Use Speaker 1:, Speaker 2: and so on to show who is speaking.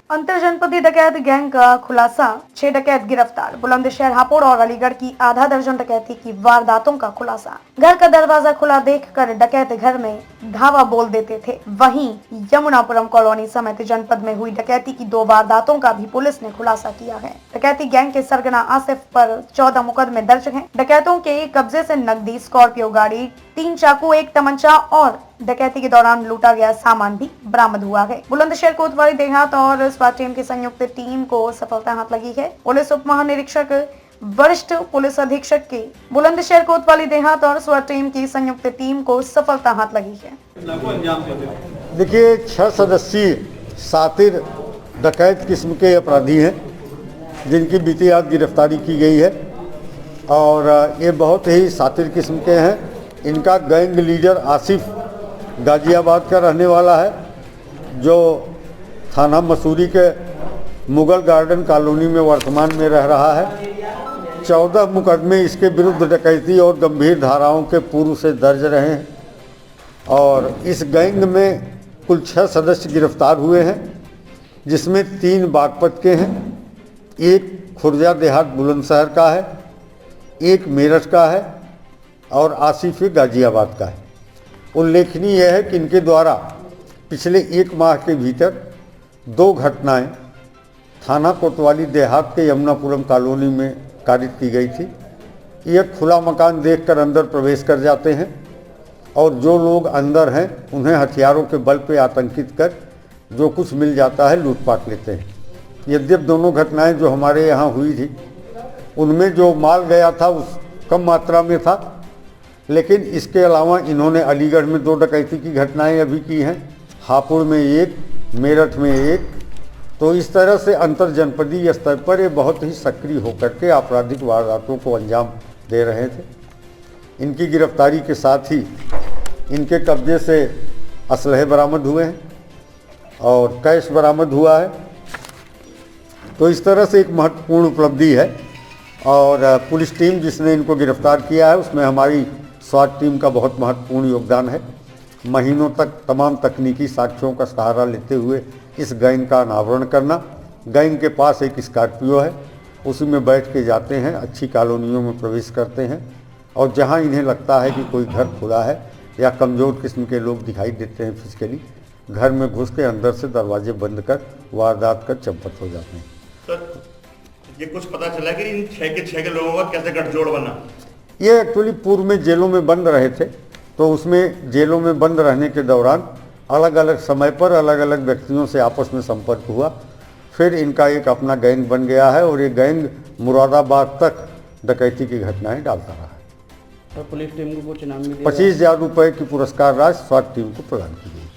Speaker 1: अंतर जनपदीय डकैत गैंग का खुलासा, 6 डकैत गिरफ्तार। बुलंदशहर, हापुड़ और अलीगढ़ की आधा दर्जन डकैती की वारदातों का खुलासा। घर का दरवाजा खुला देखकर डकैत घर में धावा बोल देते थे। वहीं यमुनापुरम कॉलोनी समेत जनपद में हुई डकैती की 2 वारदातों का भी पुलिस ने खुलासा किया है। डकैती गैंग के सरगना आसिफ पर 14 मुकदमे दर्ज हैं। डकैतों के कब्जे से नकदी, स्कॉर्पियो गाड़ी, 3 चाकू, 1 तमंचा और डकैती के दौरान लूटा गया सामान भी बरामद हुआ है। बुलंदशहर कोतवाली देहात और स्वाट टीम की संयुक्त टीम को सफलता हाथ लगी है। पुलिस उप महानिरीक्षक वरिष्ठ पुलिस अधीक्षक की बुलंदशहर कोतवाली देहात और स्वाट टीम की संयुक्त टीम को सफलता हाथ लगी है।
Speaker 2: देखिए, 6 सदस्यीय सातिर डकैत किस्म के अपराधी हैं जिनकी बीती रात गिरफ्तारी की गई है और ये बहुत ही सातिर किस्म के हैं। इनका गैंग लीडर आसिफ गाजियाबाद का रहने वाला है, जो थाना मसूरी के मुगल गार्डन कॉलोनी में वर्तमान में रह रहा है। 14 मुकदमे इसके विरुद्ध डकैती और गंभीर धाराओं के पूर्व से दर्ज रहे हैं और इस गैंग में कुल 6 सदस्य गिरफ्तार हुए हैं, जिसमें 3 बागपत के हैं, 1 खुर्जा देहात बुलंदशहर का है, 1 मेरठ का है और आसिफ गाजियाबाद का है। उल्लेखनीय है कि इनके द्वारा पिछले 1 माह के भीतर 2 घटनाएं थाना कोतवाली देहात के यमुनापुरम कॉलोनी में कारित की गई थी। ये खुला मकान देखकर अंदर प्रवेश कर जाते हैं और जो लोग अंदर हैं उन्हें हथियारों के बल पर आतंकित कर जो कुछ मिल जाता है लूटपाट लेते हैं। यद्यपि दोनों घटनाएं जो हमारे यहाँ हुई थी उनमें जो माल गया था उस कम मात्रा में था, लेकिन इसके अलावा इन्होंने अलीगढ़ में 2 डकैती की घटनाएं अभी की हैं, हापुड़ में 1, मेरठ में 1। तो इस तरह से अंतर जनपदीय स्तर पर ये बहुत ही सक्रिय होकर के आपराधिक वारदातों को अंजाम दे रहे थे। इनकी गिरफ्तारी के साथ ही इनके कब्जे से असलहे बरामद हुए हैं और कैश बरामद हुआ है। तो इस तरह से एक महत्वपूर्ण उपलब्धि है और पुलिस टीम जिसने इनको गिरफ्तार किया है उसमें हमारी स्वाट टीम का बहुत महत्वपूर्ण योगदान है। महीनों तक तमाम तकनीकी साक्ष्यों का सहारा लेते हुए इस गैंग का अनावरण करना। गैंग के पास एक स्कॉर्पियो है, उसी में बैठ के जाते हैं, अच्छी कॉलोनियों में प्रवेश करते हैं और जहां इन्हें लगता है कि कोई घर खुला है या कमज़ोर किस्म के लोग दिखाई देते हैं फिजिकली, घर में घुस के अंदर से दरवाजे बंद कर वारदात कर चंपत हो जाते हैं।
Speaker 3: सर, ये कुछ पता चला कि इन 6 के लोगों का कैसे गठजोड़ बना?
Speaker 2: ये एक्चुअली पूर्व में जेलों में बंद रहे थे, तो उसमें जेलों में बंद रहने के दौरान अलग अलग समय पर अलग अलग व्यक्तियों से आपस में संपर्क हुआ, फिर इनका एक अपना गैंग बन गया है और ये गैंग मुरादाबाद तक डकैती की घटनाएं डालता रहा है।
Speaker 4: तो पुलिस टीम को कुछ इनाम भी
Speaker 2: 25,000 रुपये की पुरस्कार राशि स्वाट टीम को प्रदान की गई।